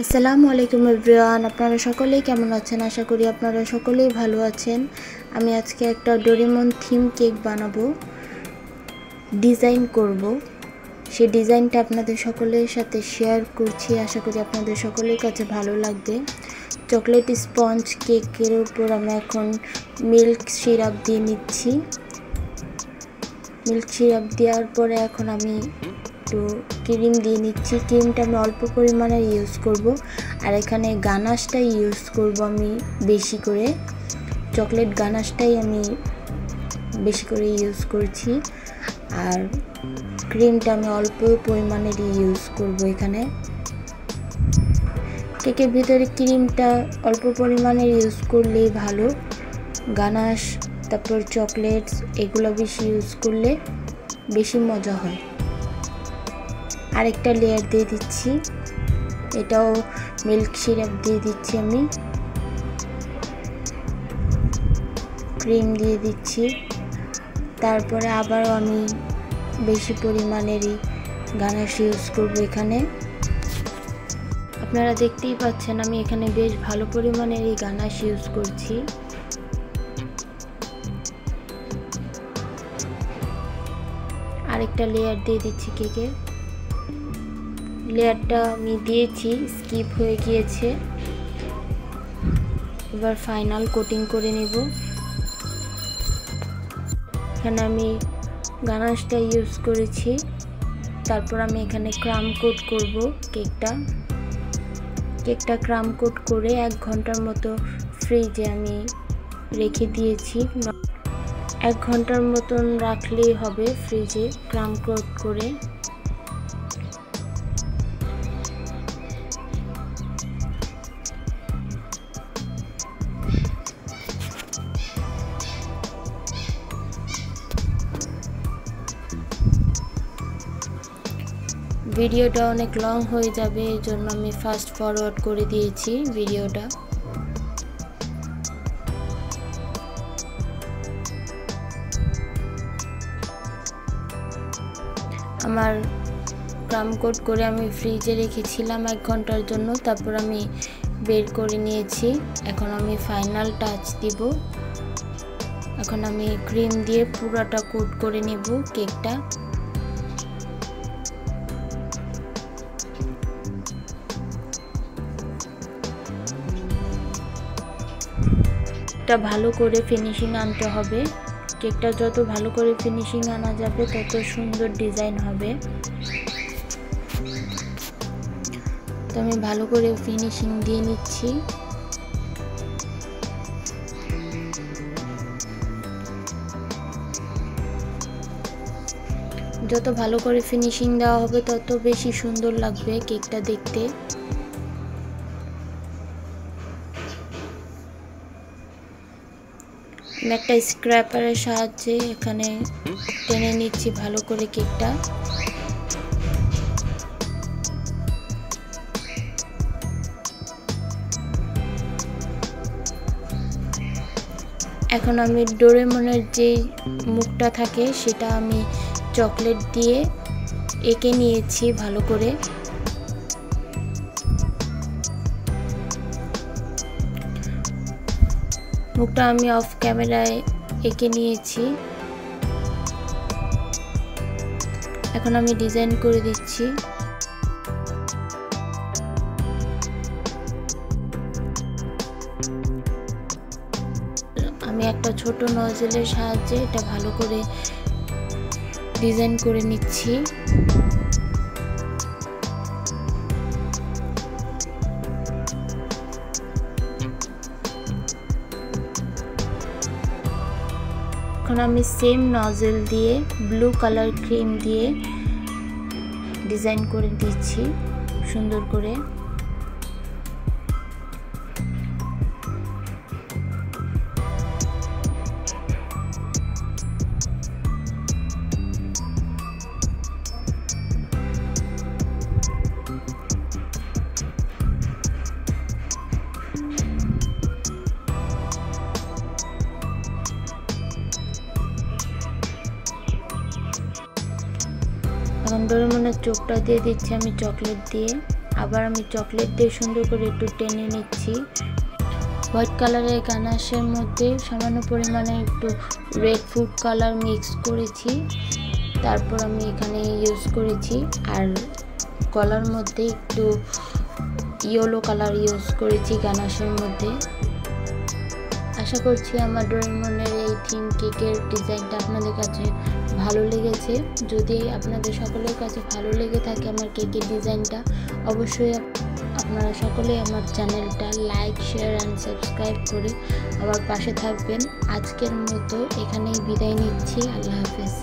আসসালামু আলাইকুম এভরিওয়ান, আপনারা সকলেই কেমন আছেন? আশা করি আপনারা সকলেই ভালো আছেন। আমি আজকে একটা ডোরেমন থিম কেক বানাবো, ডিজাইন করব। সেই ডিজাইনটা আপনাদের সকলের সাথে শেয়ার করছি। আশা করি আপনাদের সকলের কাছে ভালো লাগবে। চকলেট স্পঞ্জ কেকের উপর আমি এখন মিল্ক সিরাপ দিয়ে নিচ্ছি। মিল্ক সিরাপ দেওয়ার পরে এখন আমি একটু ক্রিম দিয়ে নিচ্ছি। ক্রিমটা আমি অল্প পরিমাণে ইউজ করব, আর এখানে গানাশটাই ইউজ করব আমি বেশি করে। চকলেট গানাশটাই আমি বেশি করে ইউজ করছি, আর ক্রিমটা আমি অল্প পরিমাণের ইউজ করব। এখানে কেকের ভিতরে ক্রিমটা অল্প পরিমাণের ইউজ করলেই ভালো। গানাশ তারপর চকলেটস এগুলো বেশি ইউজ করলে বেশি মজা হয়। আরেকটা লেয়ার দিয়ে দিচ্ছি, এটাও মিল্ক সিরাপ দিয়ে দিচ্ছি। আমি ক্রিম দিয়ে দিচ্ছি, তারপরে আবারও আমি বেশি পরিমাণেরই গানাশ ইউজ করব। এখানে আপনারা দেখতেই পাচ্ছেন আমি এখানে বেশ ভালো পরিমাণেরই গানাশ ইউজ করছি। আরেকটা লেয়ার দিয়ে দিচ্ছি কেকে। লেয়ারটা আমি দিয়েছি, স্কিপ হয়ে গিয়েছে। এবার ফাইনাল কোটিং করে নেব। এখানে আমি গানাশটা ইউজ করেছি, তারপর আমি এখানে ক্রাম কোট করব কেকটা ক্রাম কোট করে 1 ঘন্টার মতো ফ্রিজে আমি রেখে দিয়েছি। 1 ঘন্টার মতন রাখলেই হবে ফ্রিজে ক্রাম কোট করে। ভিডিওটা অনেক লং হয়ে যাবে, এই জন্য আমি ফাস্ট ফরওয়ার্ড করে দিয়েছি ভিডিওটা। আমার ক্রাম কোট করে আমি ফ্রিজে রেখেছিলাম 1 ঘন্টার জন্য, তারপর আমি বের করে নিয়েছি। এখন আমি ফাইনাল টাচ দিব। এখন আমি ক্রিম দিয়ে পুরোটা কোট করে নেব কেকটা। ভালো করে ফিনিশিং আনতে হবে। কেকটা যত ভালো করে ফিনিশিং আনা যাবে তত সুন্দর ডিজাইন হবে। তো আমি ভালো করে ফিনিশিং দিয়ে নিচ্ছি। যত ভালো করে ফিনিশিং দেওয়া হবে তত বেশি সুন্দর লাগবে কেকটা দেখতে। আমি একটা স্ক্র্যাপারের সাহায্যে এখানে টেনে নিচ্ছি ভালো করে কেকটা। এখন আমি ডোরেমনের যে মুখটা থাকে সেটা আমি চকলেট দিয়ে এঁকে নিয়েছি ভালো করে। মুখটা আমি অফ ক্যামেরায় এঁকে নিয়েছি। এখন আমি ডিজাইন করে দিচ্ছি। আমি একটা ছোট নজলের সাহায্যে এটা ভালো করে ডিজাইন করে নিচ্ছি। এখন আমি সেম নজল দিয়ে ব্লু কালার ক্রিম দিয়ে ডিজাইন করে দিচ্ছি সুন্দর করে। এখন ডোরেমনের চোখটা দিয়ে দিচ্ছি আমি চকলেট দিয়ে, আবার আমি চকলেট দিয়ে সুন্দর করে একটু টেনে নিচ্ছি। হোয়াইট কালারের গানাশের মধ্যে সামান্য পরিমাণে একটু রেড ফুড কালার মিক্স করেছি, তারপর আমি এখানে ইউজ করেছি। আর গলার মধ্যে একটু ইয়েলো কালার ইউজ করেছি গানাশের মধ্যে। আশা করছি আমার ডোরেমনের এই থিম কেকের ডিজাইনটা আপনাদের কাছে ভালো লেগেছে। যদি আপনাদের সকলের কাছে ভালো লেগে থাকে আমার কেকের ডিজাইনটা, অবশ্যই আপনারা সকলেই আমার চ্যানেলটা লাইক, শেয়ার অ্যান্ড সাবস্ক্রাইব করে আমার পাশে থাকবেন। আজকের মতো এখানেই বিদায় নিচ্ছি। আল্লাহ হাফেজ।